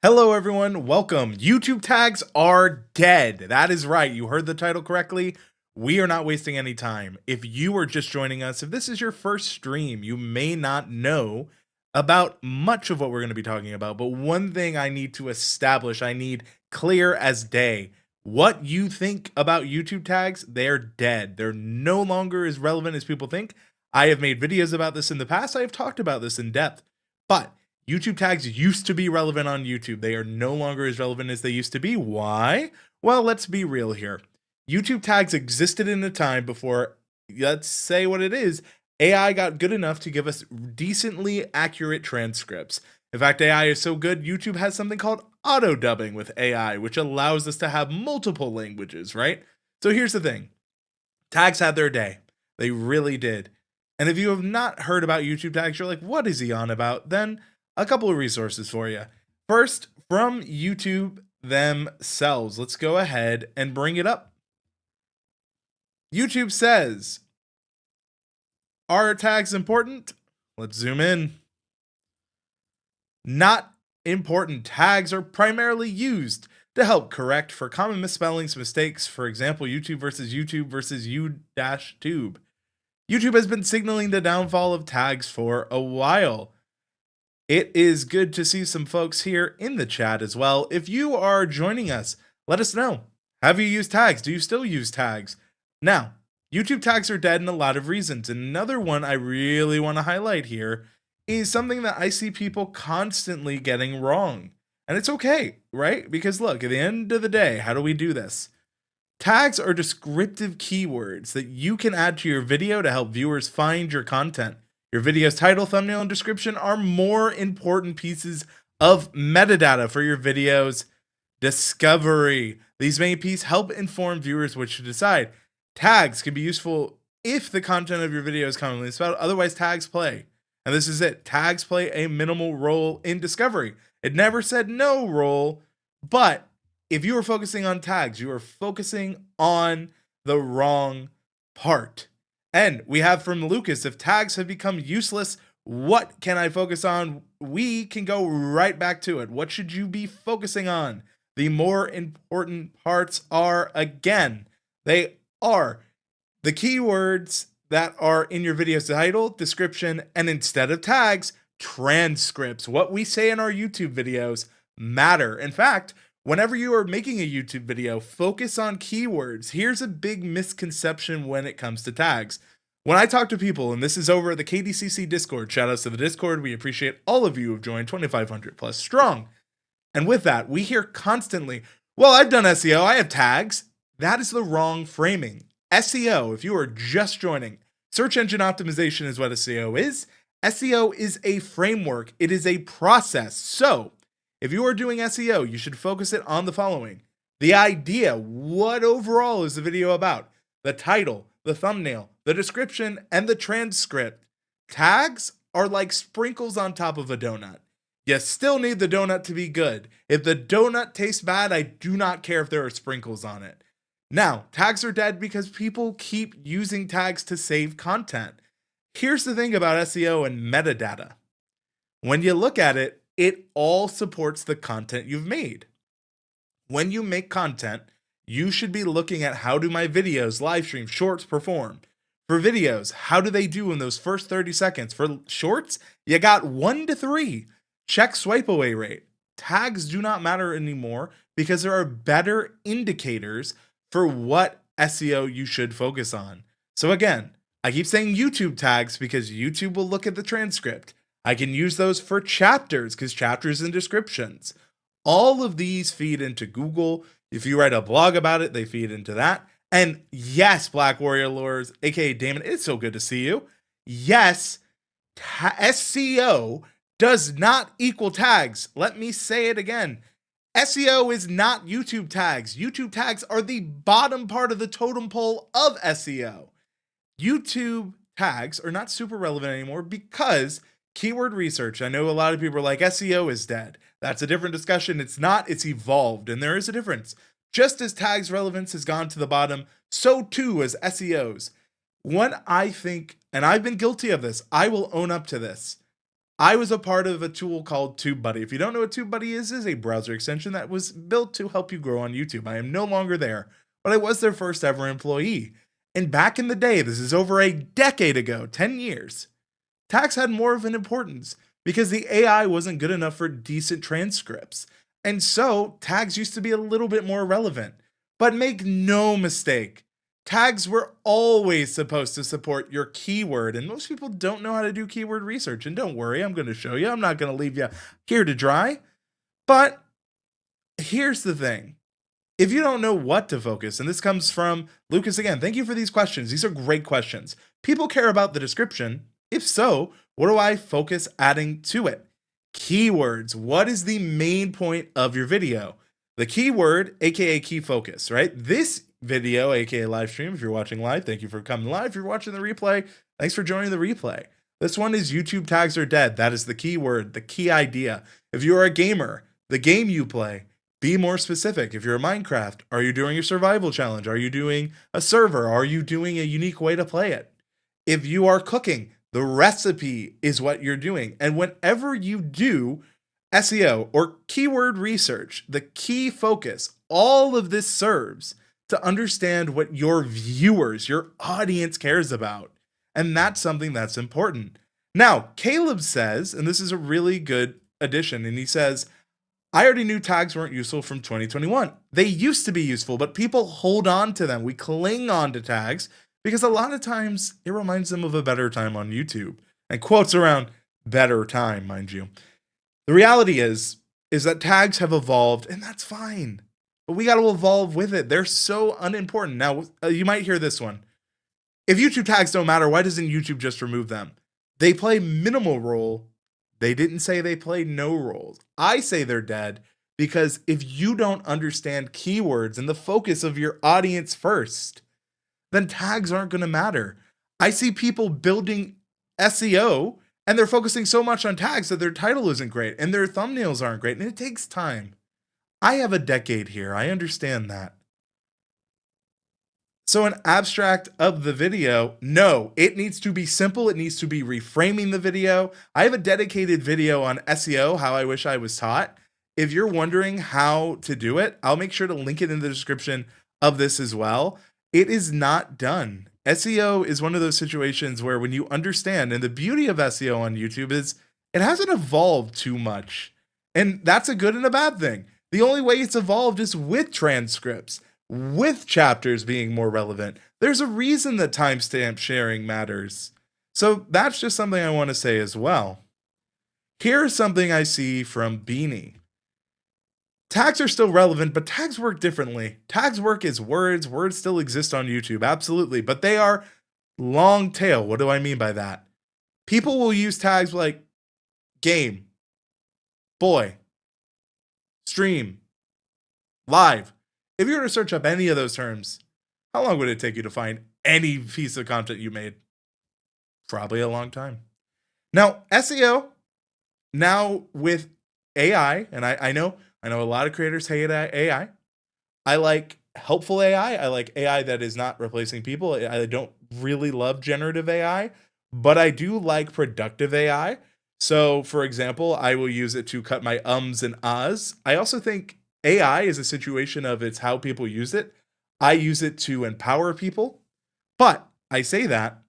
Hello everyone, welcome. YouTube tags are dead. That is right, you heard the title correctly. We are not wasting any time. If you are just joining us, if this is your first stream, you may not know about much of what we're going to be talking about, but one thing I need to establish, I need clear as day. What you think about YouTube tags, they're dead. They're no longer as relevant as people think. I have made videos about this in the past. I have talked about this in depth, but YouTube tags used to be relevant on YouTube. They are no longer as relevant as they used to be. Why? Well, let's be real here. YouTube tags existed in a time before, let's say what it is, AI got good enough to give us decently accurate transcripts. In fact, AI is so good, YouTube has something called auto dubbing with AI, which allows us to have multiple languages, right? So here's the thing. Tags had their day. They really did. And if you have not heard about YouTube tags, you're like, what is he on about? Then a couple of resources for you. First, from YouTube themselves, let's go ahead and bring it up. YouTube says, are tags important? Let's zoom in. Not important. Tags are primarily used to help correct for common misspellings, mistakes. For example, YouTube versus U-Tube. YouTube has been signaling the downfall of tags for a while. It is good to see some folks here in the chat as well. If you are joining us, let us know. Have you used tags? Do you still use tags? Now, YouTube tags are dead in a lot of reasons. Another one I really want to highlight here is something that I see people constantly getting wrong. And it's okay, right? Because look, at the end of the day, how do we do this? Tags are descriptive keywords that you can add to your video to help viewers find your content. Your video's title, thumbnail, and description are more important pieces of metadata for your video's discovery. These main pieces help inform viewers which to decide. Tags can be useful if the content of your video is commonly spelled. Otherwise, tags play. And this is it. Tags play a minimal role in discovery. It never said no role, but if you are focusing on tags, you are focusing on the wrong part. And we have from Lucas, if tags have become useless, what can I focus on? We can go right back to it. What should you be focusing on? The more important parts are, again, they are the keywords that are in your video's title, description, and instead of tags, transcripts. What we say in our YouTube videos matter. In fact, whenever you are making a YouTube video, focus on keywords. Here's a big misconception when it comes to tags. When I talk to people, and this is over at the KDCC Discord, shout outs to the Discord. We appreciate all of you who have joined, 2,500 plus strong. And with that, we hear constantly, well, I've done SEO, I have tags. That is the wrong framing. SEO, if you are just joining, search engine optimization is what SEO is. SEO is a framework. It is a process. So if you are doing SEO, you should focus it on the following. The idea, what overall is the video about? The title, the thumbnail, the description, and the transcript. Tags are like sprinkles on top of a donut. You still need the donut to be good. If the donut tastes bad, I do not care if there are sprinkles on it. Now, tags are dead because people keep using tags to save content. Here's the thing about SEO and metadata. When you look at it, it all supports the content you've made. When you make content, you should be looking at how do my videos, live streams, shorts perform. For videos, how do they do in those first 30 seconds? For shorts, you got 1 to 3. Check swipe away rate. Tags do not matter anymore because there are better indicators for what SEO you should focus on. So again, I keep saying YouTube tags because YouTube will look at the transcript. I can use those for chapters because chapters and descriptions. All of these feed into Google. If you write a blog about it, they feed into that. And yes, Black Warrior Lures, aka Damon, it's so good to see you. Yes, SEO does not equal tags. Let me say it again. SEO is not YouTube tags. YouTube tags are the bottom part of the totem pole of SEO. YouTube tags are not super relevant anymore because keyword research. I know a lot of people are like, SEO is dead. That's a different discussion. It's not, it's evolved, and there is a difference. Just as tags relevance has gone to the bottom, so too has SEOs. When I think, and I've been guilty of this, I will own up to this. I was a part of a tool called TubeBuddy. If you don't know what TubeBuddy is a browser extension that was built to help you grow on YouTube. I am no longer there, but I was their first ever employee. And back in the day, this is over a decade ago, 10 years, tags had more of an importance because the AI wasn't good enough for decent transcripts. And so tags used to be a little bit more relevant. But make no mistake, tags were always supposed to support your keyword, and most people don't know how to do keyword research. And don't worry, I'm going to show you. I'm not going to leave you here to dry. But here's the thing. If you don't know what to focus, and this comes from Lucas again, thank you for these questions. These are great questions. People care about the description. If so, what do I focus adding to it? Keywords. What is the main point of your video? The keyword, aka key focus, right? This video, aka live stream, if you're watching live, thank you for coming live. If you're watching the replay, thanks for joining the replay. This one is YouTube tags are dead. That is the keyword, the key idea. If you're a gamer, the game you play, be more specific. If you're a Minecraft, are you doing a survival challenge? Are you doing a server? Are you doing a unique way to play it? If you are cooking, the recipe is what you're doing. And whenever you do SEO or keyword research, the key focus, all of this serves to understand what your viewers, your audience cares about. And that's something that's important. Now, Caleb says, and this is a really good addition, and he says, I already knew tags weren't useful from 2021. They used to be useful, but people hold on to them. We cling on to tags because a lot of times it reminds them of a better time on YouTube. And quotes around better time, mind you. The reality is that tags have evolved, and that's fine. But we got to evolve with it. They're so unimportant. Now, you might hear this one. If YouTube tags don't matter, why doesn't YouTube just remove them? They play minimal role. They didn't say they play no roles. I say they're dead because if you don't understand keywords and the focus of your audience first, then tags aren't going to matter. I see people building SEO and they're focusing so much on tags that their title isn't great and their thumbnails aren't great, and it takes time. I have a decade here. I understand that. So an abstract of the video, no, it needs to be simple. It needs to be reframing the video. I have a dedicated video on SEO, how I wish I was taught. If you're wondering how to do it, I'll make sure to link it in the description of this as well. It is not done. SEO is one of those situations where when you understand, and the beauty of SEO on YouTube is it hasn't evolved too much. And that's a good and a bad thing. The only way it's evolved is with transcripts, with chapters being more relevant. There's a reason that timestamp sharing matters. So that's just something I want to say as well. Here's something I see from Beanie. Tags are still relevant, but tags work differently. Tags work as words. Words still exist on YouTube, absolutely, but they are long tail. What do I mean by that? People will use tags like game, boy, stream, live. If you were to search up any of those terms, how long would it take you to find any piece of content you made? Probably a long time. Now, SEO, now with AI, and I know a lot of creators hate AI. I like helpful AI. I like AI that is not replacing people. I don't really love generative AI, but I do like productive AI. So, for example, I will use it to cut my ums and ahs. I also think AI is a situation of it's how people use it. I use it to empower people, but I say that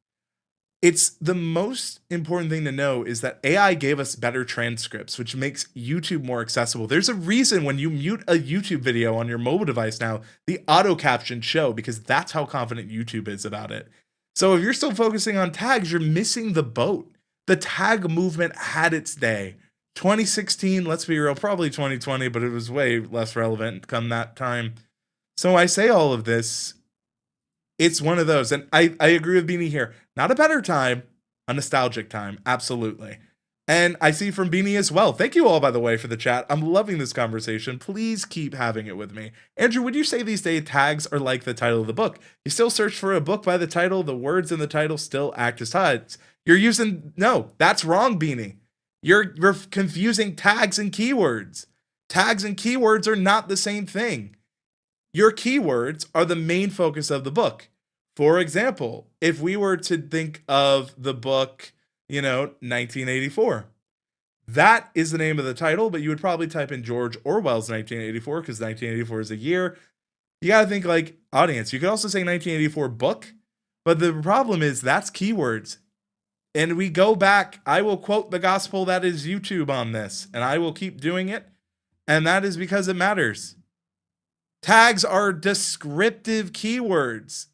it's the most important thing to know is that AI gave us better transcripts, which makes YouTube more accessible. There's a reason when you mute a YouTube video on your mobile device now, the auto captions show because that's how confident YouTube is about it. So if you're still focusing on tags, you're missing the boat. The tag movement had its day. 2016, let's be real, probably 2020, but it was way less relevant come that time. So I say all of this, it's one of those, and I agree with Beanie here. Not a better time, a nostalgic time, absolutely. And I see from Beanie as well. Thank you all, by the way, for the chat. I'm loving this conversation. Please keep having it with me. Andrew, would you say these days tags are like the title of the book? You still search for a book by the title, the words in the title still act as tags. You're using, no, that's wrong, Beanie. You're confusing tags and keywords. Tags and keywords are not the same thing. Your keywords are the main focus of the book. For example, if we were to think of the book, 1984, That is the name of the title, but you would probably type in George Orwell's 1984 because 1984 is a year. You got to think like audience. You could also say 1984 book, but the problem is that's keywords. And we go back, I will quote the gospel that is YouTube on this, and I will keep doing it. And that is because it matters. Tags are descriptive keywords.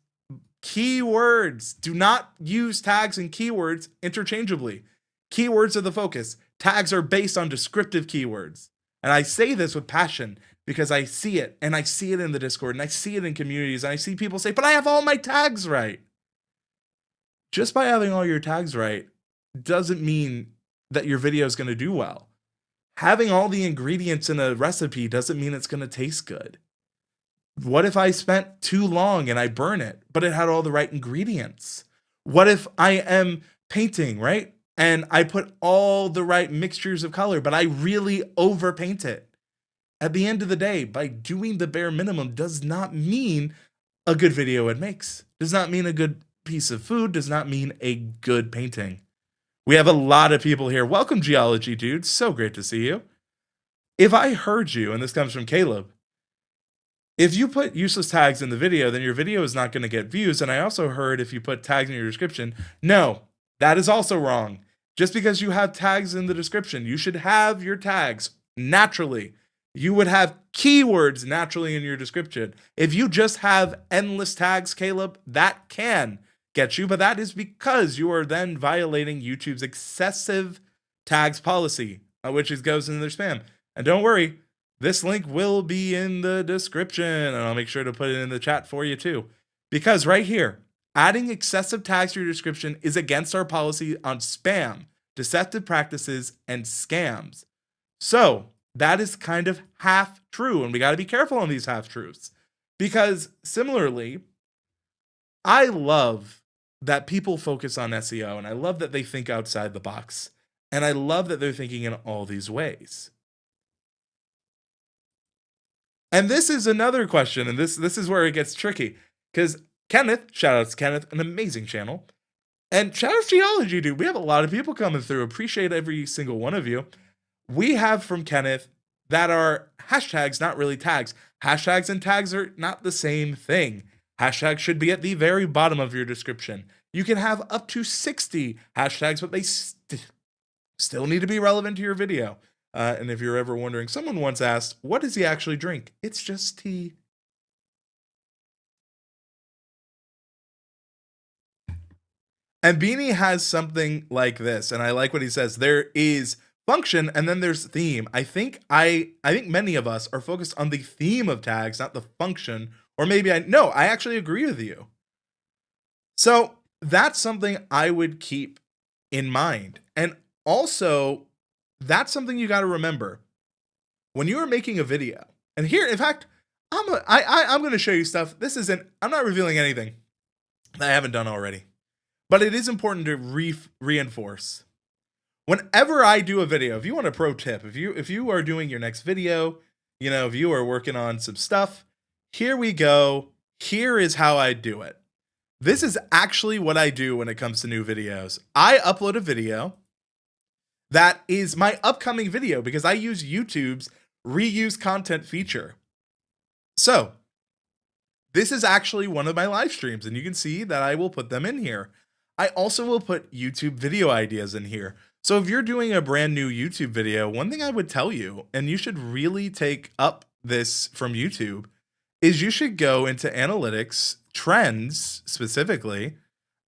Keywords. Do not use tags and keywords interchangeably. Keywords are the focus. Tags are based on descriptive keywords. And I say this with passion because I see it, and I see it in the Discord, and I see it in communities, and I see people say, but I have all my tags right. Just by having all your tags right doesn't mean that your video is going to do well. Having all the ingredients in a recipe doesn't mean it's going to taste good. What if I spent too long and I burn it, but it had all the right ingredients? What if I am painting, right? And I put all the right mixtures of color, but I really overpaint it. At the end of the day, by doing the bare minimum does not mean a good video it makes. Does not mean a good piece of food, does not mean a good painting. We have a lot of people here. Welcome, Geology Dude. So great to see you. If I heard you, and this comes from Caleb, if you put useless tags in the video, then your video is not going to get views. And I also heard if you put tags in your description. No, that is also wrong. Just because you have tags in the description, you should have your tags naturally. You would have keywords naturally in your description. If you just have endless tags, Caleb, that can get you, but that is because you are then violating YouTube's excessive tags policy, which goes into their spam. And don't worry, this link will be in the description, and I'll make sure to put it in the chat for you too. Because right here, adding excessive tags to your description is against our policy on spam, deceptive practices, and scams. So that is kind of half true, and we got to be careful on these half truths. Because similarly, I love that people focus on SEO, and I love that they think outside the box, and I love that they're thinking in all these ways. And this is another question, and this is where it gets tricky, because Kenneth, shout out to Kenneth, an amazing channel, and shout out to Geology Dude. We have a lot of people coming through. Appreciate every single one of you. We have from Kenneth that are hashtags, not really tags. Hashtags and tags are not the same thing. Hashtags should be at the very bottom of your description. You can have up to 60 hashtags, but they still need to be relevant to your video. And if you're ever wondering, someone once asked, what does he actually drink? It's just tea. And Beanie has something like this, and I like what he says. There is function, and then there's theme. I think many of us are focused on the theme of tags, not the function. Or maybe I actually agree with you. So that's something I would keep in mind. And also, that's something you got to remember. When you are making a video, and here, in fact, I'm going to show you stuff. I'm not revealing anything that I haven't done already. But it is important to reinforce. Whenever I do a video, if you want a pro tip, if you are doing your next video, if you are working on some stuff, here we go. Here is how I do it. This is actually what I do when it comes to new videos. I upload a video that is my upcoming video because I use YouTube's reuse content feature. So this is actually one of my live streams, and you can see that I will put them in here. I also will put YouTube video ideas in here. So if you're doing a brand new YouTube video, one thing I would tell you, and you should really take up this from YouTube, is you should go into analytics, trends specifically,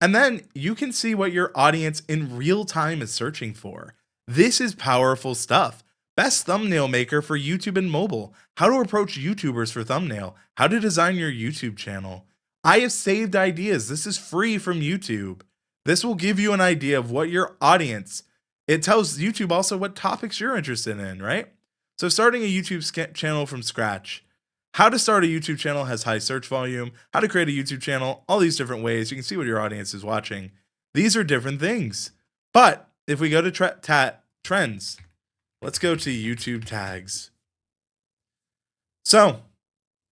and then you can see what your audience in real time is searching for. This is powerful stuff. Best thumbnail maker for YouTube and mobile. How to approach YouTubers for thumbnail. How to design your YouTube channel. I have saved ideas. This is free from YouTube. This will give you an idea of what your audience, it tells YouTube also what topics you're interested in, right? So starting a YouTube channel from scratch. How to start a YouTube channel has high search volume. How to create a YouTube channel. All these different ways. You can see what your audience is watching. These are different things. But if we go to trends, let's go to YouTube tags. So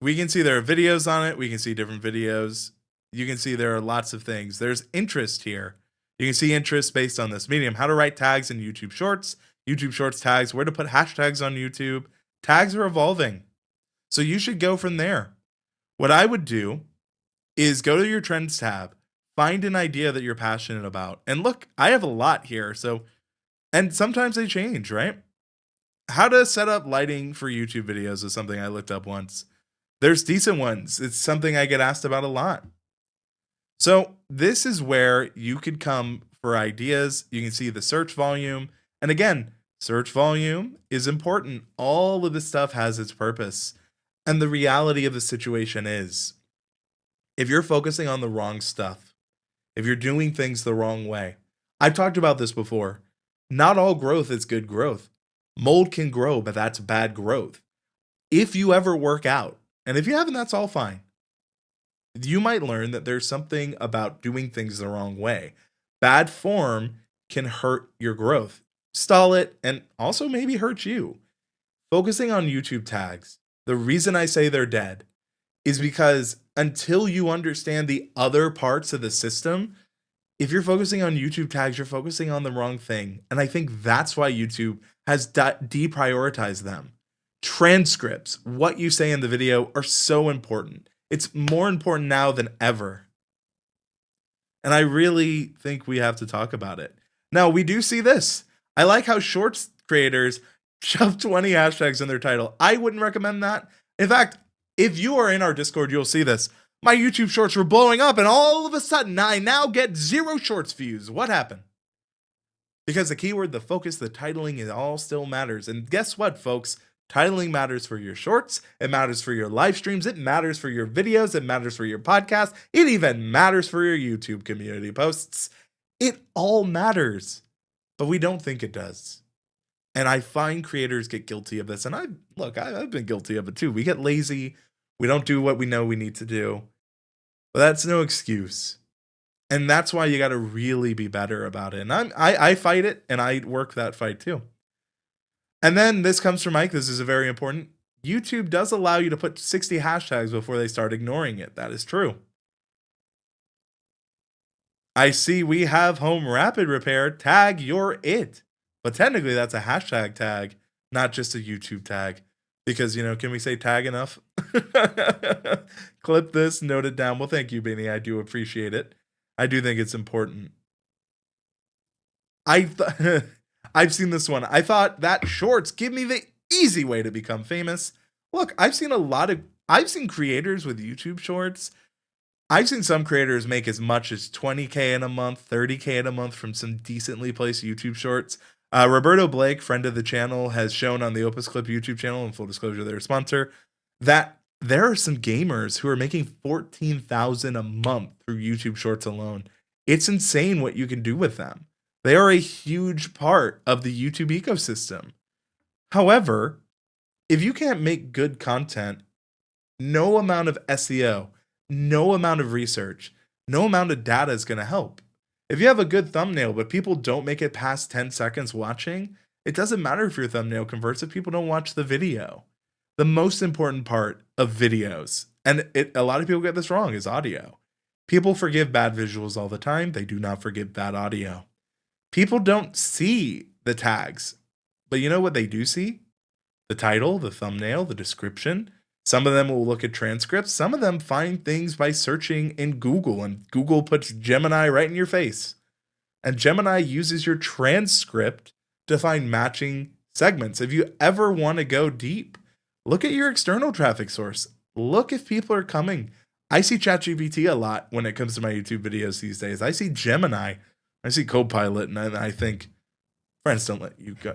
we can see there are videos on it. We can see different videos. You can see there are lots of things. There's interest here. You can see interest based on this medium. How to write tags in YouTube Shorts. YouTube Shorts tags, where to put hashtags on YouTube. Tags are evolving. So you should go from there. What I would do is go to your trends tab, find an idea that you're passionate about. And look, I have a lot here. And sometimes they change, right? How to set up lighting for YouTube videos is something I looked up once. There's decent ones. It's something I get asked about a lot. So this is where you could come for ideas. You can see the search volume. And again, search volume is important. All of this stuff has its purpose. And the reality of the situation is, if you're focusing on the wrong stuff, if you're doing things the wrong way, I've talked about this before. Not all growth is good growth. Mold can grow, but that's bad growth. If you ever work out, and if you haven't, that's all fine. You might learn that there's something about doing things the wrong way. Bad form can hurt your growth, stall it, and also maybe hurt you. Focusing on YouTube tags, the reason I say they're dead is because until you understand the other parts of the system, if you're focusing on YouTube tags, you're focusing on the wrong thing. And I think that's why YouTube has deprioritized them. Transcripts, what you say in the video, are so important. It's more important now than ever. And I really think we have to talk about it. Now, we do see this. I like how Shorts creators shove 20 hashtags in their title. I wouldn't recommend that. In fact, if you are in our Discord, you'll see this. My YouTube Shorts were blowing up, and all of a sudden, I now get 0 Shorts views. What happened? Because the keyword, the focus, the titling, it all still matters. And guess what, folks? Titling matters for your shorts. It matters for your live streams. It matters for your videos. It matters for your podcast. It even matters for your YouTube community posts. It all matters, but we don't think it does. And I find creators get guilty of this. And I've been guilty of it too. We get lazy. We don't do what we know we need to do. But that's no excuse. And that's why you got to really be better about it. And I fight it, and I work that fight too. And then this comes from Mike. This is a very important. YouTube does allow you to put 60 hashtags before they start ignoring it. That is true. I see we have home rapid repair. Tag your it. But technically that's a hashtag tag, not just a YouTube tag. Because, can we say tag enough? Clip this, note it down. Well, thank you, Benny. I do appreciate it. I do think it's important. I've seen this one. I thought that Shorts give me the easy way to become famous. Look, I've seen creators with YouTube Shorts. I've seen some creators make as much as 20K in a month, 30K in a month from some decently placed YouTube Shorts. Roberto Blake, friend of the channel, has shown on the Opus Clip YouTube channel, and full disclosure, they're a sponsor, that there are some gamers who are making $14,000 a month through YouTube Shorts alone. It's insane what you can do with them. They are a huge part of the YouTube ecosystem. However, if you can't make good content, no amount of SEO, no amount of research, no amount of data is going to help. If you have a good thumbnail, but people don't make it past 10 seconds watching, it doesn't matter if your thumbnail converts if people don't watch the video. The most important part of videos, and a lot of people get this wrong, is audio. People forgive bad visuals all the time. They do not forgive bad audio. People don't see the tags, but you know what they do see? The title, the thumbnail, the description. Some of them will look at transcripts. Some of them find things by searching in Google, and Google puts Gemini right in your face. And Gemini uses your transcript to find matching segments. If you ever want to go deep, look at your external traffic source. Look if people are coming. I see ChatGPT a lot when it comes to my YouTube videos these days. I see Gemini. I see Copilot, and I think, friends,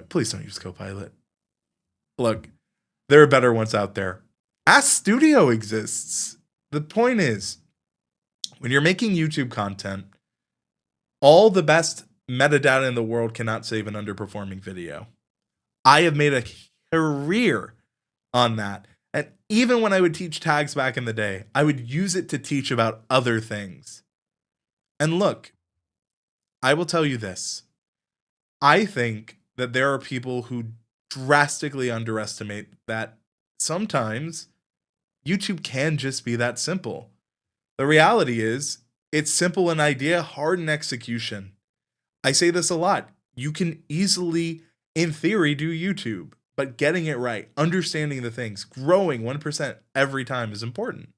please don't use Copilot. Look, there are better ones out there. Ask Studio exists. The point is, when you're making YouTube content, all the best metadata in the world cannot save an underperforming video. I have made a career on that. And even when I would teach tags back in the day, I would use it to teach about other things. And look, I will tell you this. I think that there are people who drastically underestimate that sometimes YouTube can just be that simple. The reality is, it's simple in idea, hard in execution. I say this a lot. You can easily in theory, do YouTube, but getting it right, understanding the things, growing 1% every time is important.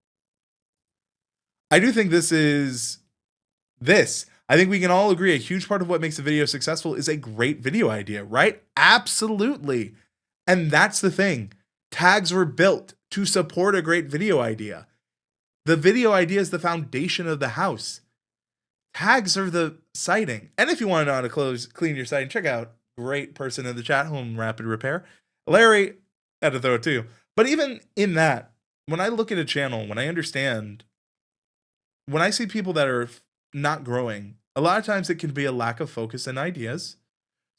I do think this. I think we can all agree a huge part of what makes a video successful is a great video idea, right? Absolutely. And that's the thing. Tags were built to support a great video idea. The video idea is the foundation of the house. Tags are the citing. And if you want to know how to clean your site, check out great person in the chat, Home Rapid Repair. Larry had to throw it too. But even in that, when I look at a channel, when I understand, when I see people that are not growing, a lot of times it can be a lack of focus and ideas.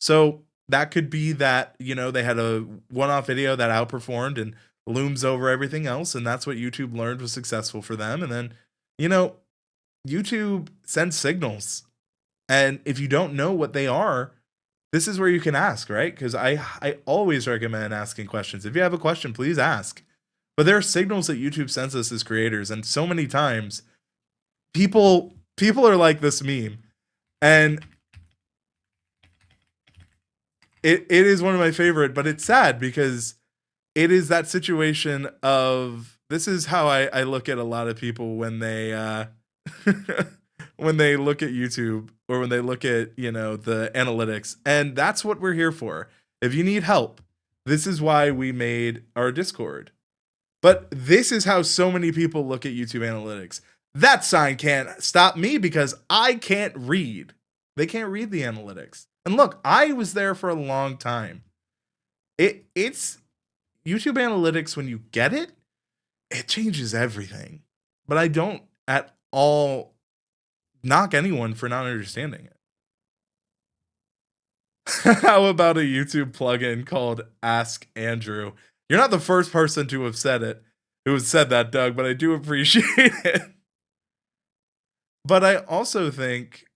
So that could be that, they had a one-off video that outperformed and looms over everything else. And that's what YouTube learned was successful for them. And then, YouTube sends signals. And if you don't know what they are, this is where you can ask, right? Because I always recommend asking questions. If you have a question, please ask. But there are signals that YouTube sends us as creators. And so many times, people are like this meme. And it is one of my favorite, but it's sad because it is that situation of, this is how I look at a lot of people when they when they look at YouTube or when they look at, the analytics. And that's what we're here for. If you need help, this is why we made our Discord. But this is how so many people look at YouTube analytics. That sign can't stop me because I can't read. They can't read the analytics. And look, I was there for a long time. It's YouTube analytics, when you get it, it changes everything. But I don't at all knock anyone for not understanding it. How about a YouTube plugin called Ask Andrew? You're not the first person to have said it, who has said that, Doug, but I do appreciate it. But I also think,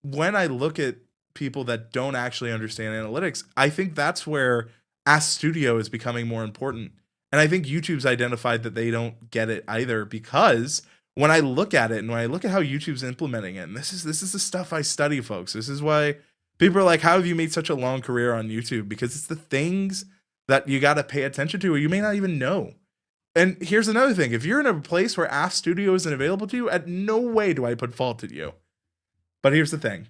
when I look at people that don't actually understand analytics, I think that's where Ask Studio is becoming more important. And I think YouTube's identified that they don't get it either, because when I look at it and when I look at how YouTube's implementing it, and this is the stuff I study, folks. This is why people are like, how have you made such a long career on YouTube? Because it's the things that you got to pay attention to or you may not even know. And here's another thing. If you're in a place where Ask Studio isn't available to you, at no way do I put fault at you. But here's the thing.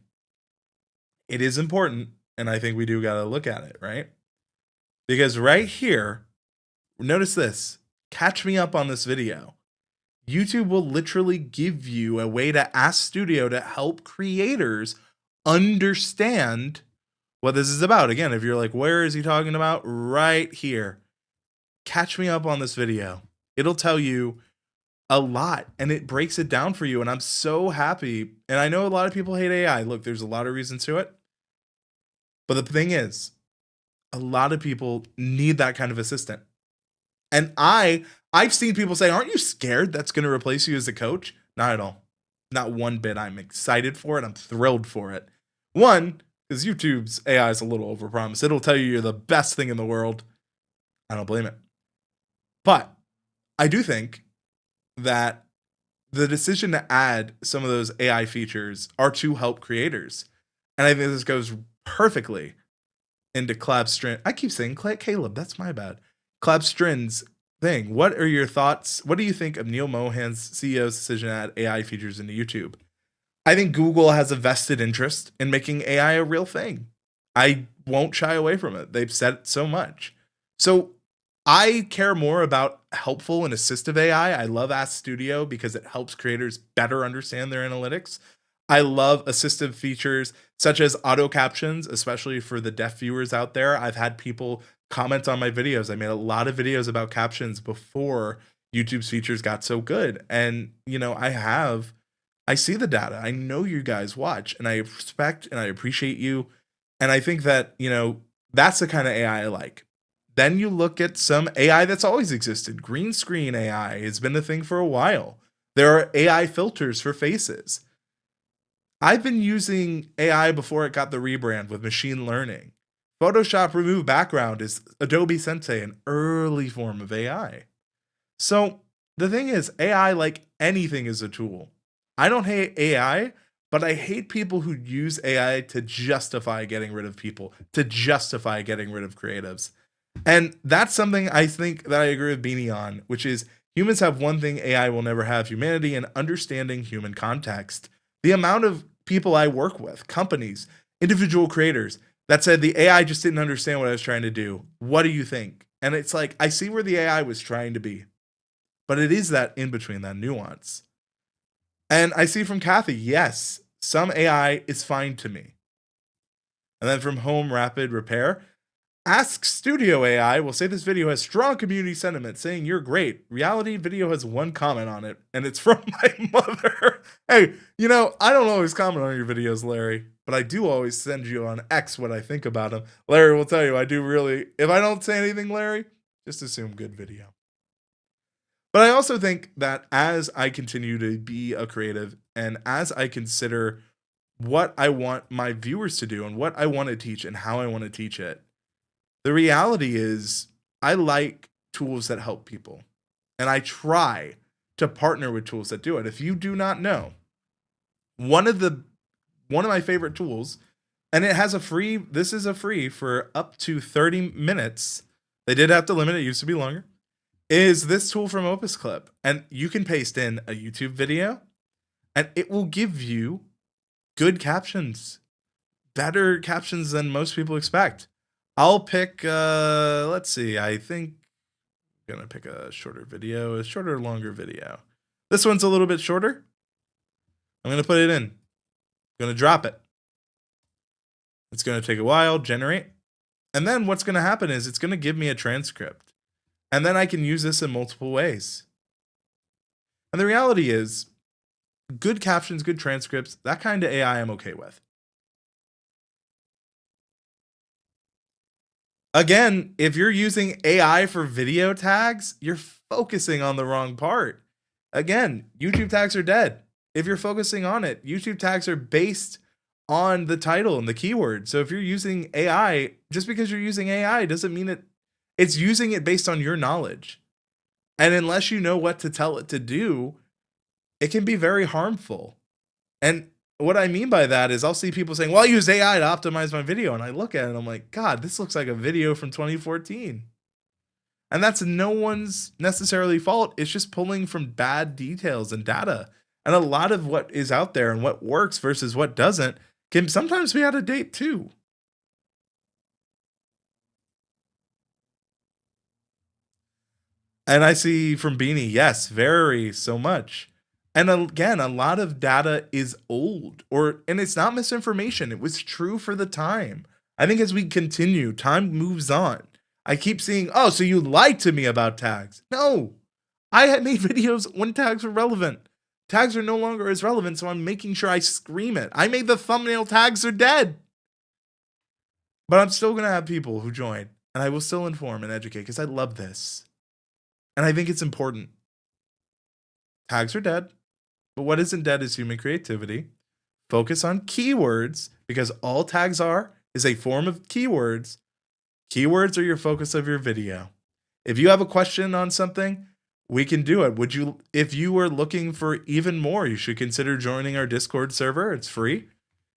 It is important, and I think we do got to look at it, right? Because right here, notice this. Catch me up on this video. YouTube will literally give you a way to ask Studio to help creators understand what this is about. Again, if you're like, where is he talking about? Right here. Catch me up on this video. It'll tell you a lot and it breaks it down for you. And I'm so happy. And I know a lot of people hate AI. Look, there's a lot of reasons to it. But the thing is, a lot of people need that kind of assistant. And I've seen people say, aren't you scared that's going to replace you as a coach? Not at all. Not one bit. I'm excited for it. I'm thrilled for it. One, because YouTube's AI is a little overpromised. It'll tell you you're the best thing in the world. I don't blame it. But I do think that the decision to add some of those AI features are to help creators. And I think this goes perfectly into Clabstrin. I keep saying Caleb, that's my bad. Clabstrin's thing. What are your thoughts? What do you think of Neal Mohan's CEO's decision to add AI features into YouTube? I think Google has a vested interest in making AI a real thing. I won't shy away from it. They've said it so much. So I care more about helpful and assistive AI. I love Ask Studio because it helps creators better understand their analytics. I love assistive features such as auto captions, especially for the deaf viewers out there. I've had people comment on my videos. I made a lot of videos about captions before YouTube's features got so good. And, I see the data. I know you guys watch and I respect and I appreciate you. And I think that, that's the kind of AI I like. Then you look at some AI that's always existed. Green screen AI has been a thing for a while. There are AI filters for faces. I've been using AI before it got the rebrand with machine learning. Photoshop remove background is Adobe Sensei, an early form of AI. So the thing is, AI, like anything, is a tool. I don't hate AI, But I hate people who use AI to justify getting rid of people, to justify getting rid of creatives. And that's something I think that I agree with Beanie on, which is humans have one thing AI will never have: humanity and understanding human context. The amount of people I work with, companies, individual creators, that said the AI just didn't understand what I was trying to do. What do you think? And it's like, I see where the AI was trying to be, but it is that in between, that nuance. And I see from Kathy, yes, some AI is fine to me. And then from Home Rapid Repair, Ask Studio AI will say this video has strong community sentiment saying you're great. Reality video has one comment on it, and it's from my mother. Hey, I don't always comment on your videos, Larry, but I do always send you on X what I think about them. Larry will tell you I do really, if I don't say anything, Larry, just assume good video. But I also think that as I continue to be a creative and as I consider what I want my viewers to do and what I want to teach and how I want to teach it, the reality is I like tools that help people, and I try to partner with tools that do it. If you do not know, one of my favorite tools, and this is a free for up to 30 minutes. They did have to limit it, used to be longer. Is this tool from Opus Clip, and you can paste in a YouTube video and it will give you good captions, better captions than most people expect. I'll pick, let's see, I think I'm going to pick a shorter or longer video. This one's a little bit shorter. I'm going to put it in. I'm going to drop it. It's going to take a while, generate. And then what's going to happen is it's going to give me a transcript. And then I can use this in multiple ways. And the reality is, good captions, good transcripts, that kind of AI I'm okay with. Again, if you're using AI for video tags, you're focusing on the wrong part. Again, YouTube tags are dead. If you're focusing on it, YouTube tags are based on the title and the keyword. So if you're using AI, just because you're using AI doesn't mean it's using it based on your knowledge. And unless you know what to tell it to do, it can be very harmful. And what I mean by that is I'll see people saying, well, I use AI to optimize my video. And I look at it and I'm like, God, this looks like a video from 2014. And that's no one's necessarily fault. It's just pulling from bad details and data. And a lot of what is out there and what works versus what doesn't can sometimes be out of date too. And I see from Beanie, yes, very so much. And again, a lot of data is old, and it's not misinformation. It was true for the time. I think as we continue, time moves on. I keep seeing, oh, so you lied to me about tags. No, I had made videos when tags were relevant. Tags are no longer as relevant, so I'm making sure I scream it. I made the thumbnail tags are dead. But I'm still going to have people who join, and I will still inform and educate because I love this. And I think it's important. Tags are dead. But what isn't dead is human creativity. Focus on keywords because all tags is a form of keywords. Keywords are your focus of your video. If you have a question on something, we can do it. If you were looking for even more, you should consider joining our Discord server. It's free.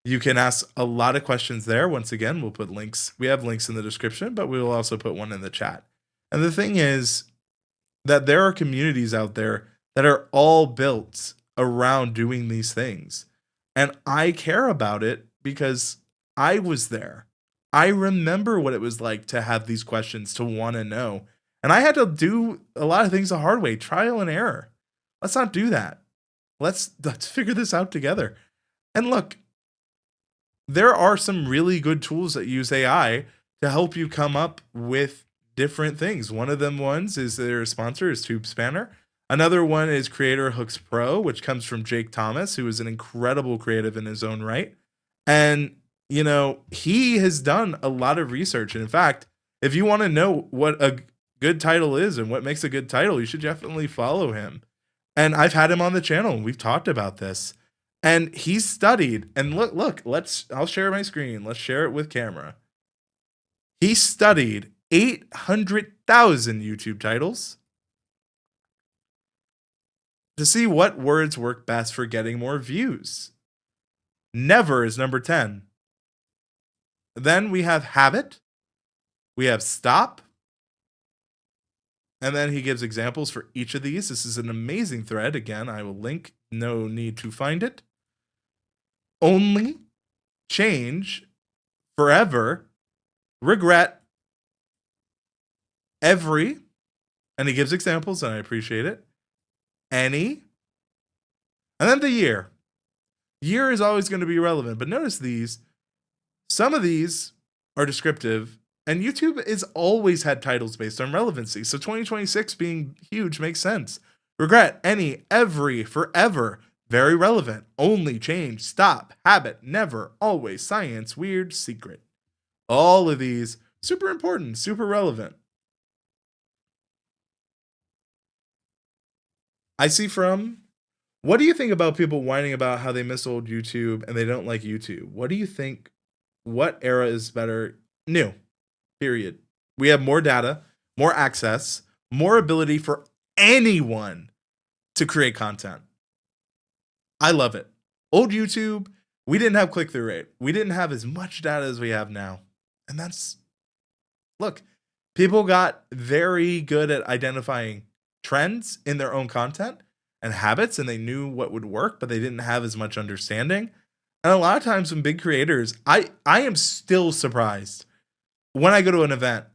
You can ask a lot of questions there. Once again, we'll put links. We have links in the description, but we will also put one in the chat. And the thing is that there are communities out there that are all built around doing these things. And I care about it because I was there. I remember what it was like to have these questions, to want to know. And I had to do a lot of things the hard way, trial and error. Let's not do that. Let's figure this out together. And look, there are some really good tools that use AI to help you come up with different things. One of them is their sponsor is TubeSpanner. Another one is Creator Hooks Pro, which comes from Jake Thomas, who is an incredible creative in his own right. And, he has done a lot of research. And in fact, if you want to know what a good title is and what makes a good title, you should definitely follow him. And I've had him on the channel and we've talked about this. And he's studied, and look, I'll share my screen. Let's share it with camera. He studied 800,000 YouTube titles to see what words work best for getting more views. Never is number 10. Then we have habit. We have stop. And then he gives examples for each of these. This is an amazing thread. Again, I will link. No need to find it. Only, change, forever, regret, every, and he gives examples, and I appreciate it. Any, and then the year. Year is always going to be relevant, but notice these. Some of these are descriptive, and YouTube has always had titles based on relevancy. So 2026 being huge makes sense. Regret, any, every, forever, very relevant. Only, change, stop, habit, never, always, science, weird, secret. All of these super important, super relevant. I see from, what do you think about people whining about how they miss old YouTube and they don't like YouTube? What do you think? What era is better? New. Period. We have more data, more access, more ability for anyone to create content. I love it. Old YouTube, we didn't have click-through rate. We didn't have as much data as we have now. And that's, look, people got very good at identifying trends in their own content and habits, and they knew what would work, but they didn't have as much understanding. And a lot of times when big creators, I am still surprised when I go to an event.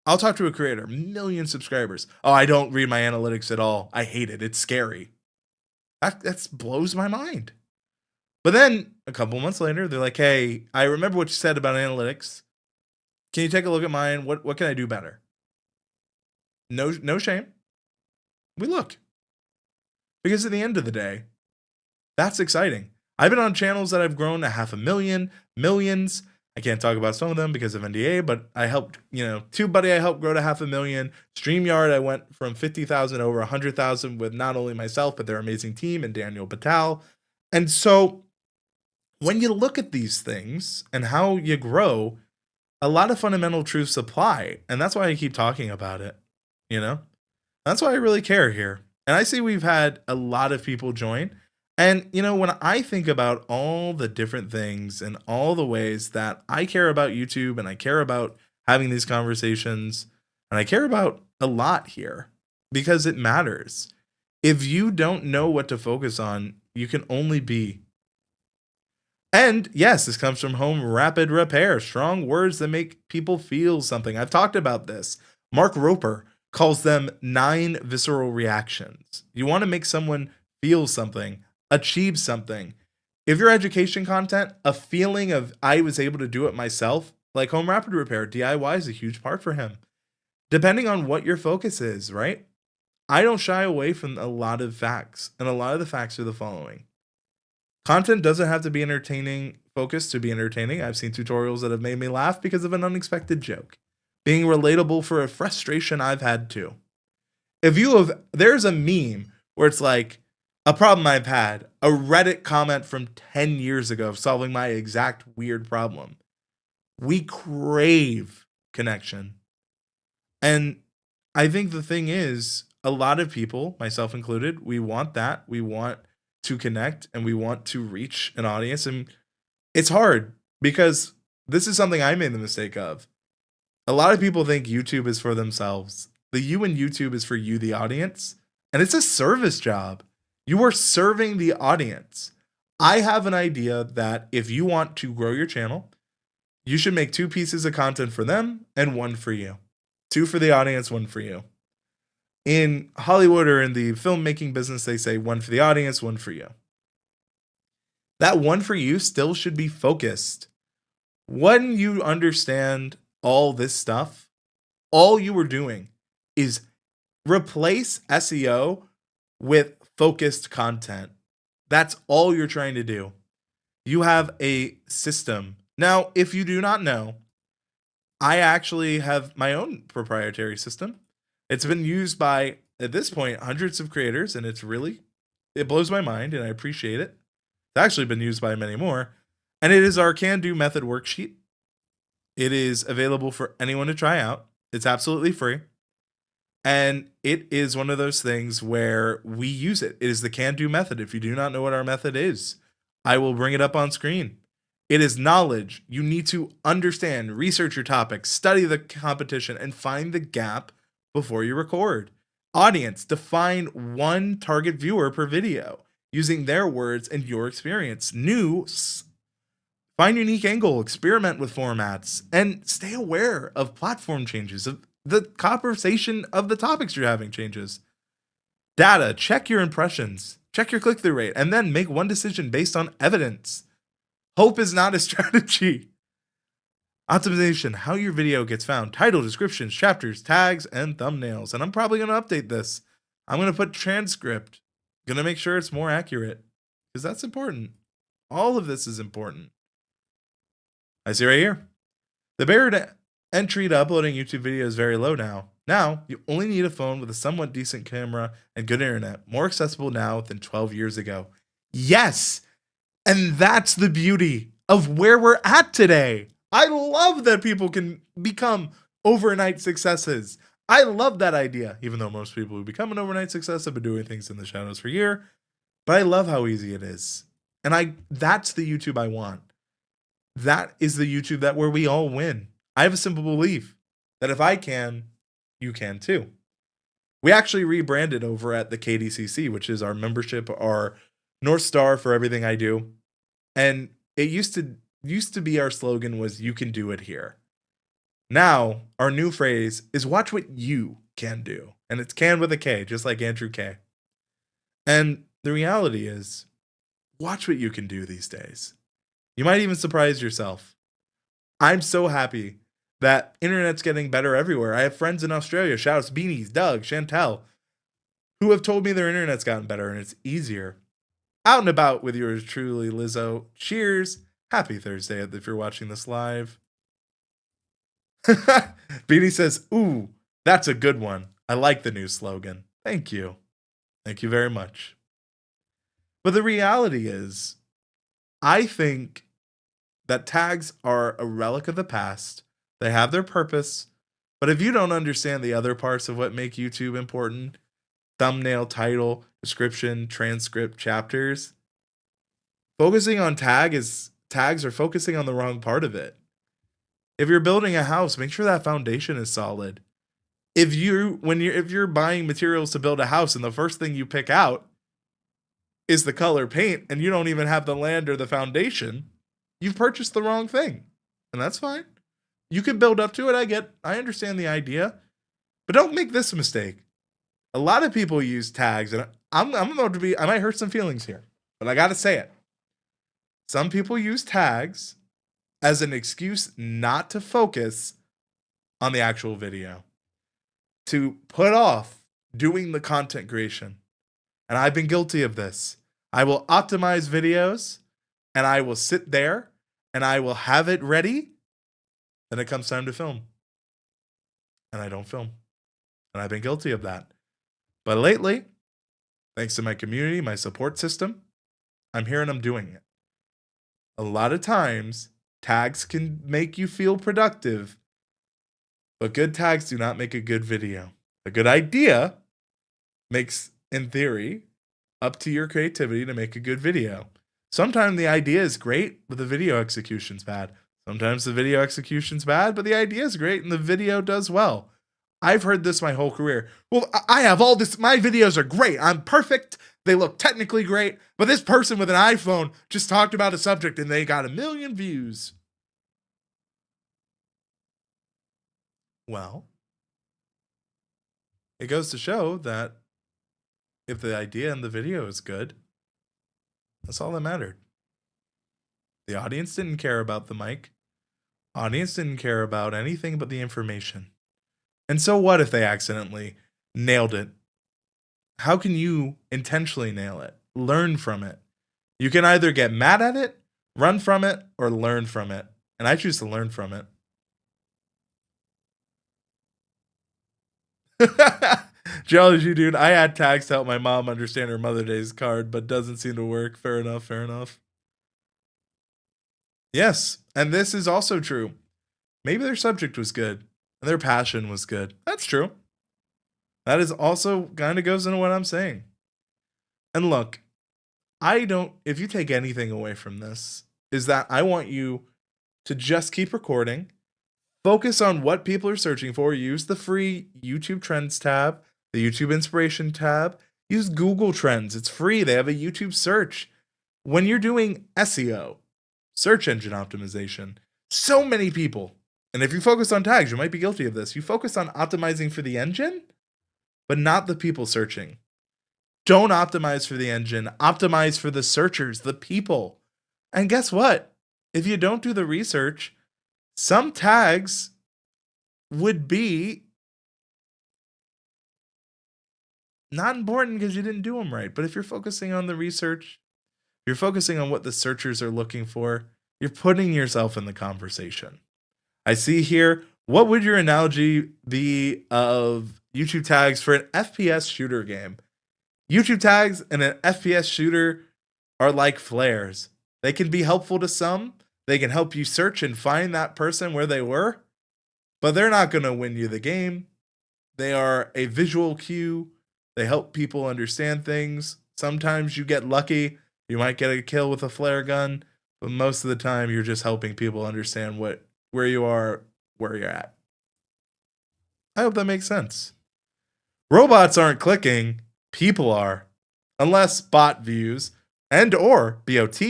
I'll talk to a creator, 1 million subscribers. Oh, I don't read my analytics at all. I hate it. It's scary. That blows my mind. But then a couple months later, they're like, hey, I remember what you said about analytics. Can you take a look at mine? What can I do better? No shame. We look. Because at the end of the day, that's exciting. I've been on channels that I've grown to 500,000, millions. I can't talk about some of them because of NDA, but I helped, TubeBuddy, I helped grow to 500,000. StreamYard, I went from 50,000 over 100,000 with not only myself, but their amazing team and Daniel Patel. And so when you look at these things and how you grow, a lot of fundamental truths apply. And that's why I keep talking about it. That's why I really care here. And I see we've had a lot of people join. And, when I think about all the different things and all the ways that I care about YouTube and I care about having these conversations and I care about a lot here because it matters. If you don't know what to focus on, you can only be. And yes, this comes from Home Rapid Repair, strong words that make people feel something. I've talked about this. Mark Roper calls them 9 visceral reactions. You want to make someone feel something, achieve something. If your education content, a feeling of I was able to do it myself, like Home Rapid Repair, DIY is a huge part for him. Depending on what your focus is, right? I don't shy away from a lot of facts, and a lot of the facts are the following. Content doesn't have to be entertaining, focused to be entertaining. I've seen tutorials that have made me laugh because of an unexpected joke. Being relatable for a frustration I've had too. There's a meme where it's like, a problem I've had, a Reddit comment from 10 years ago solving my exact weird problem. We crave connection. And I think the thing is, a lot of people, myself included, we want that. We want to connect and we want to reach an audience. And it's hard because this is something I made the mistake of. A lot of people think YouTube is for themselves. The you in YouTube is for you, the audience. And it's a service job. You are serving the audience. I have an idea that if you want to grow your channel, you should make 2 pieces of content for them and 1 for you. 2 for the audience, 1 for you. In Hollywood or in the filmmaking business, they say 1 for the audience, 1 for you. That 1 for you still should be focused. When you understand all this stuff, all you are doing is replace SEO with focused content. That's all you're trying to do. You have a system. Now, if you do not know, I actually have my own proprietary system. It's been used by, at this point, hundreds of creators, and it blows my mind, and I appreciate it. It's actually been used by many more. And it is our can-do method worksheet. It is available for anyone to try out. It's absolutely free. And it is one of those things where we use it. It is the can-do method. If you do not know what our method is, I will bring it up on screen. It is knowledge. You need to understand, research your topic, study the competition, and find the gap before you record. Audience, define one target viewer per video using their words and your experience. News, find unique angle, experiment with formats, and stay aware of platform changes, of the conversation of the topics you're having changes. Data, check your impressions, check your click-through rate, and then make one decision based on evidence. Hope is not a strategy. Optimization, how your video gets found. Title, descriptions, chapters, tags, and thumbnails. And I'm probably going to update this. I'm going to put transcript. Going to make sure it's more accurate because that's important. All of this is important. I see right here. The barrier to entry to uploading YouTube videos is very low now. Now, you only need a phone with a somewhat decent camera and good internet. More accessible now than 12 years ago. Yes! And that's the beauty of where we're at today. I love that people can become overnight successes. I love that idea, even though most people who become an overnight success have been doing things in the shadows for a year. But I love how easy it is. And that's the YouTube I want. That is the YouTube that where we all win. I have a simple belief that if I can, you can too. We actually rebranded over at the KDCC, which is our membership, our North Star for everything I do. And it used to be our slogan was "You can do it here." Now, our new phrase is "Watch what you can do." And it's "can" with a K, just like Andrew K. And the reality is, watch what you can do these days. You might even surprise yourself. I'm so happy that internet's getting better everywhere. I have friends in Australia, shouts, Beanies, Doug, Chantel, who have told me their internet's gotten better and it's easier. Out and about with yours truly, Lizzo. Cheers. Happy Thursday if you're watching this live. Beanie says, ooh, that's a good one. I like the new slogan. Thank you. Thank you very much. But the reality is, I think that tags are a relic of the past. They have their purpose. But if you don't understand the other parts of what make YouTube important, thumbnail, title, description, transcript, chapters, focusing on tags are focusing on the wrong part of it. If you're building a house, make sure that foundation is solid. If you're buying materials to build a house and the first thing you pick out is the color paint and you don't even have the land or the foundation, you've purchased the wrong thing. And that's fine. You can build up to it. I understand the idea, but don't make this mistake. A lot of people use tags, and I might hurt some feelings here, but I got to say it. Some people use tags as an excuse not to focus on the actual video, to put off doing the content creation. And I've been guilty of this. I will optimize videos and I will sit there and I will have it ready. Then it comes time to film. And I don't film. And I've been guilty of that. But lately, thanks to my community, my support system, I'm here and I'm doing it. A lot of times, tags can make you feel productive, but good tags do not make a good video. A good idea makes, in theory, up to your creativity to make a good video. Sometimes the idea is great, but the video execution's bad. Sometimes the video execution's bad, but the idea is great and the video does well. I've heard this my whole career. Well, I have all this. My videos are great. I'm perfect. They look technically great. But this person with an iPhone just talked about a subject and they got 1 million views. Well, it goes to show that if the idea in the video is good, that's all that mattered. The audience didn't care about the mic. Audience didn't care about anything but the information. And so what if they accidentally nailed it? How can you intentionally nail it? Learn from it. You can either get mad at it, run from it, or learn from it. And I choose to learn from it. Geology, dude. I add tags to help my mom understand her Mother's Day card, but doesn't seem to work. Fair enough, fair enough. Yes, and this is also true. Maybe their subject was good. And their passion was good. That's true. That is also kind of goes into what I'm saying. And look, if you take anything away from this, is that I want you to just keep recording, focus on what people are searching for, use the free YouTube Trends tab, the YouTube Inspiration tab, use Google Trends. It's free. They have a YouTube search. When you're doing SEO, search engine optimization, so many people, and if you focus on tags, you might be guilty of this. You focus on optimizing for the engine, but not the people searching. Don't optimize for the engine, optimize for the searchers, the people. And guess what? If you don't do the research, some tags would be not important because you didn't do them right. But if you're focusing on the research, you're focusing on what the searchers are looking for, you're putting yourself in the conversation. I see here, what would your analogy be of YouTube tags for an FPS shooter game? YouTube tags in an FPS shooter are like flares. They can be helpful to some. They can help you search and find that person where they were, but they're not going to win you the game. They are a visual cue. They help people understand things. Sometimes you get lucky. You might get a kill with a flare gun, but most of the time you're just helping people understand where you are, where you're at. I hope that makes sense. Robots aren't clicking. People are, unless bot views and or BOT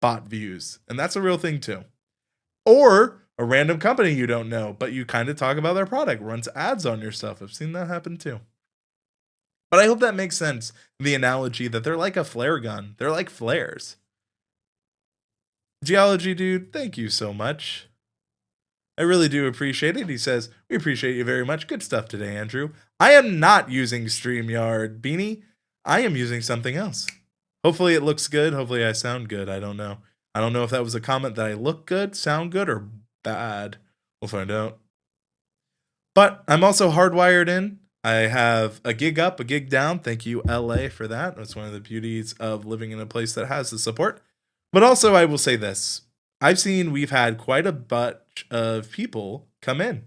bot views. And that's a real thing too. Or a random company you don't know, but you kind of talk about their product, runs ads on your stuff. I've seen that happen too. But I hope that makes sense. The analogy that they're like a flare gun. They're like flares. Geology dude, thank you so much. I really do appreciate it. He says, we appreciate you very much. Good stuff today, Andrew. I am not using StreamYard, Beanie. I am using something else. Hopefully it looks good. Hopefully I sound good. I don't know. I don't know if that was a comment that I look good, sound good, or bad. We'll find out. But I'm also hardwired in. I have a gig up, a gig down. Thank you, LA, for that. That's one of the beauties of living in a place that has the support. But also, I will say this. we've had quite a bunch of people come in.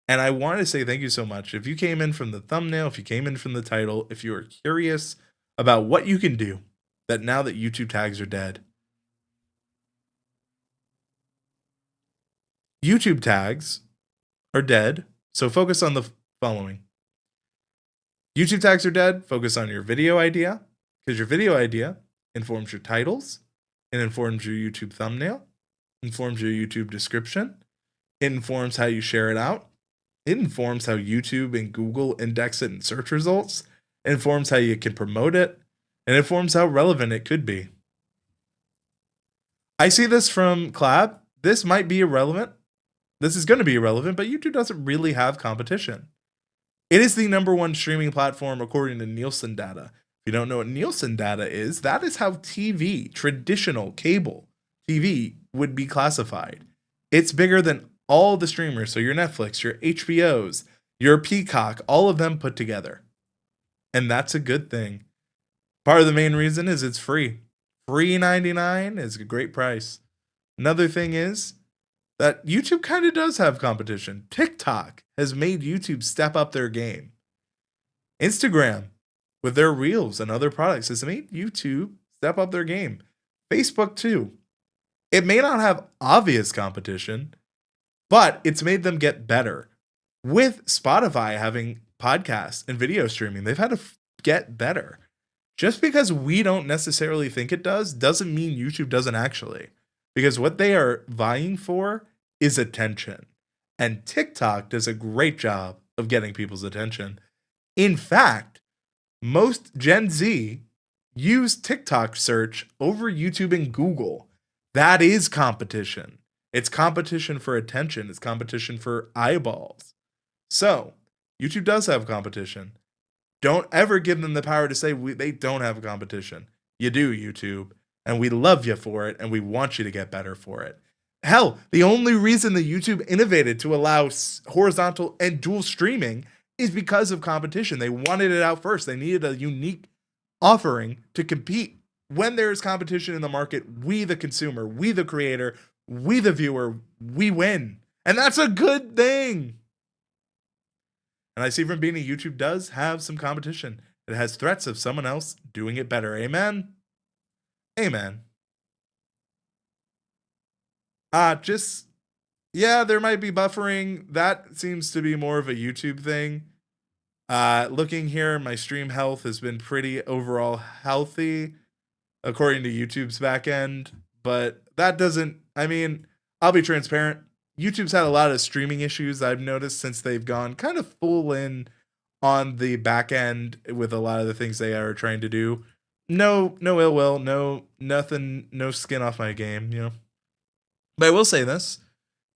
And I want to say thank you so much. If you came in from the thumbnail, if you came in from the title, if you are curious about what you can do that now that YouTube tags are dead. YouTube tags are dead, so focus on the following. YouTube tags are dead, focus on your video idea, because your video idea informs your titles, it informs your YouTube thumbnail, informs your YouTube description, it informs how you share it out, it informs how YouTube and Google index it in search results, it informs how you can promote it, and it informs how relevant it could be. I see this from Clab. This might be irrelevant. This is going to be irrelevant, but YouTube doesn't really have competition. It is the #1 streaming platform according to Nielsen data. If you don't know what Nielsen data is, that is how TV, traditional cable TV, would be classified. It's bigger than all the streamers, so your Netflix, your HBOs, your Peacock, all of them put together. And that's a good thing. Part of the main reason is it's free. Free 99 is a great price. Another thing is that YouTube kind of does have competition. TikTok has made YouTube step up their game. Instagram, with their Reels and other products, has made YouTube step up their game. Facebook, too. It may not have obvious competition, but it's made them get better. With Spotify having podcasts and video streaming, they've had to get better. Just because we don't necessarily think it does, doesn't mean YouTube doesn't actually. Because what they are vying for is attention. And TikTok does a great job of getting people's attention. In fact, most Gen Z use TikTok search over YouTube and Google. That is competition. It's competition for attention. It's competition for eyeballs. So, YouTube does have competition. Don't ever give them the power to say they don't have a competition. You do, YouTube. And we love you for it, and we want you to get better for it. Hell, the only reason that YouTube innovated to allow horizontal and dual streaming is because of competition. They wanted it out first. They needed a unique offering to compete. When there's competition in the market, we the consumer, we the creator, we the viewer, we win. And that's a good thing. And I see from Beanie, YouTube does have some competition. It has threats of someone else doing it better. Amen? Hey, man. Just yeah, there might be buffering. That seems to be more of a YouTube thing. Looking here, my stream health has been pretty overall healthy according to YouTube's backend, but that doesn't, I mean, I'll be transparent. YouTube's had a lot of streaming issues I've noticed since they've gone kind of full in on the back end with a lot of the things they are trying to do. No ill will, nothing, no skin off my game, you know. But I will say this.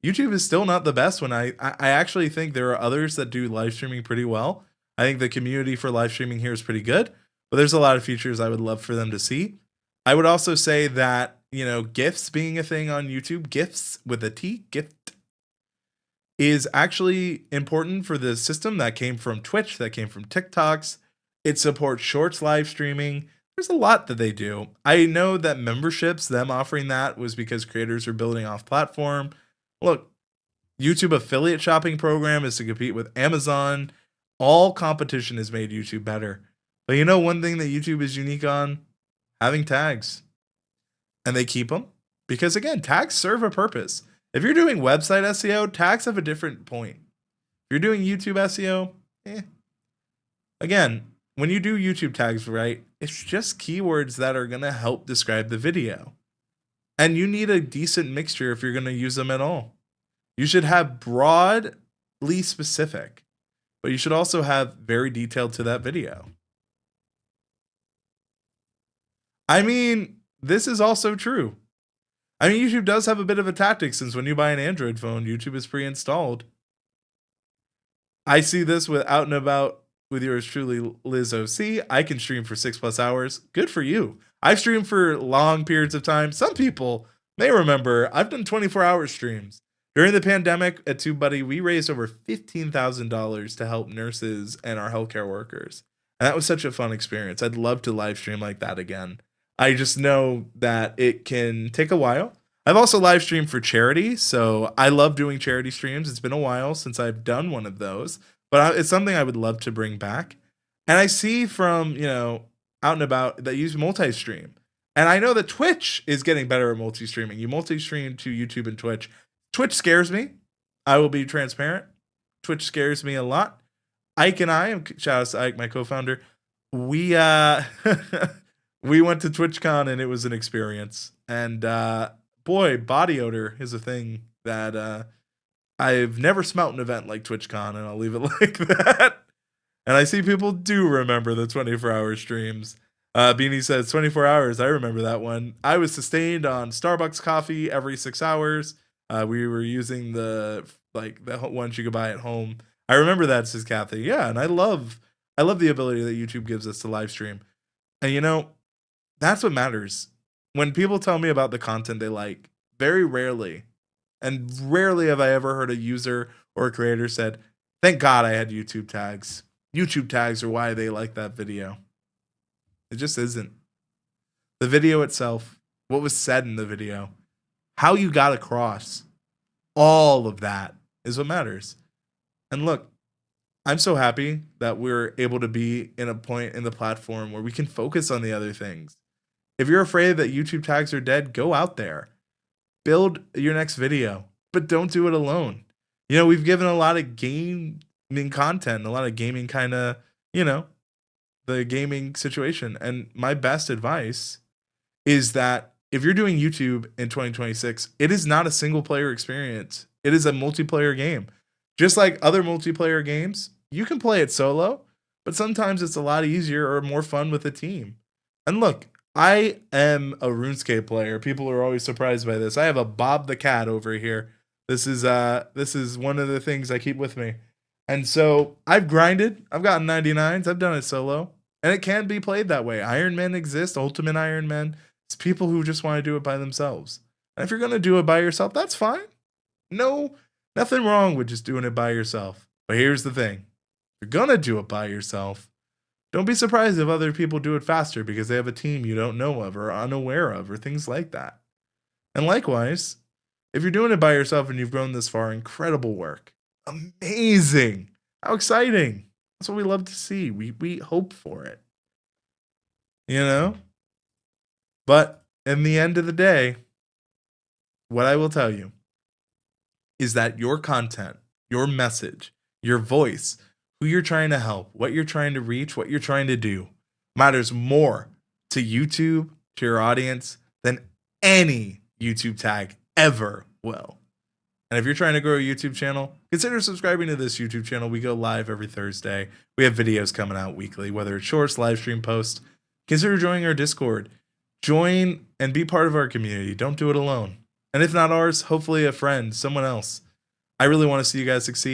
YouTube is still not the best when I actually think there are others that do live streaming pretty well. I think the community for live streaming here is pretty good, but there's a lot of features I would love for them to see. I would also say that, you know, GIFs being a thing on YouTube, GIFs with a T, gift, is actually important for the system that came from Twitch, that came from TikToks. It supports shorts live streaming. There's a lot that they do. I know that memberships, them offering that was because creators are building off platform. Look, YouTube affiliate shopping program is to compete with Amazon. All competition has made YouTube better. But you know one thing that YouTube is unique on? Having tags. And they keep them because, again, tags serve a purpose. If you're doing website SEO, tags have a different point. If you're doing YouTube SEO, again, when you do YouTube tags right, it's just keywords that are going to help describe the video. And you need a decent mixture if you're going to use them at all. You should have broadly specific, but you should also have very detailed to that video. I mean, this is also true. I mean, YouTube does have a bit of a tactic since when you buy an Android phone, YouTube is pre-installed. I see this with Out and About with yours truly, Liz OC. I can stream for 6+ hours. Good for you. I've streamed for long periods of time. Some people may remember I've done 24-hour streams. During the pandemic at TubeBuddy, we raised over $15,000 to help nurses and our healthcare workers. And that was such a fun experience. I'd love to live stream like that again. I just know that it can take a while. I've also live streamed for charity, so I love doing charity streams. It's been a while since I've done one of those, but it's something I would love to bring back. And I see from, you know, Out and About that you use multi-stream. And I know that Twitch is getting better at multi-streaming. You multi-stream to YouTube and Twitch. Twitch scares me. I will be transparent. Twitch scares me a lot. Ike and I, shout out to Ike, my co-founder, we we went to TwitchCon and it was an experience. And boy, body odor is a thing that I've never smelt an event like TwitchCon, and I'll leave it like that. And I see people do remember the 24-hour streams. Beanie says 24 hours. I remember that one. I was sustained on Starbucks coffee every 6 hours. We were using the ones you could buy at home. I remember that, says Kathy. Yeah, and I love the ability that YouTube gives us to live stream. And you know, that's what matters. When people tell me about the content they like, very rarely, and rarely have I ever heard a user or a creator said, "Thank God I had YouTube tags. YouTube tags are why they like that video." It just isn't. The video itself, what was said in the video, how you got across, all of that is what matters. And look, I'm so happy that we're able to be in a point in the platform where we can focus on the other things. If you're afraid that YouTube tags are dead, go out there. Build your next video, but don't do it alone. You know, we've given a lot of gaming content, a lot of gaming kind of, you know, the gaming situation. And my best advice is that if you're doing YouTube in 2026, it is not a single player experience. It is a multiplayer game. Just like other multiplayer games, you can play it solo, but sometimes it's a lot easier or more fun with a team. And look, I am a RuneScape player. People are always surprised by this. I have a Bob the Cat over here. This is one of the things I keep with me. And so I've grinded. I've gotten 99s. I've done it solo. And it can be played that way. Iron Men exist, Ultimate Iron Men. It's people who just want to do it by themselves. And if you're going to do it by yourself, that's fine. No, nothing wrong with just doing it by yourself. But here's the thing. If you're going to do it by yourself, don't be surprised if other people do it faster because they have a team you don't know of or unaware of or things like that. And likewise, if you're doing it by yourself and you've grown this far, incredible work. Amazing. How exciting. That's what we love to see. We hope for it. You know? But in the end of the day, what I will tell you is that your content, your message, your voice, who you're trying to help, what you're trying to reach, what you're trying to do matters more to YouTube, to your audience, than any YouTube tag ever will. And if you're trying to grow a YouTube channel, consider subscribing to this YouTube channel. We go live every Thursday. We have videos coming out weekly, whether it's shorts, live stream posts. Consider joining our Discord. Join and be part of our community. Don't do it alone. And if not ours, hopefully a friend, someone else. I really want to see you guys succeed.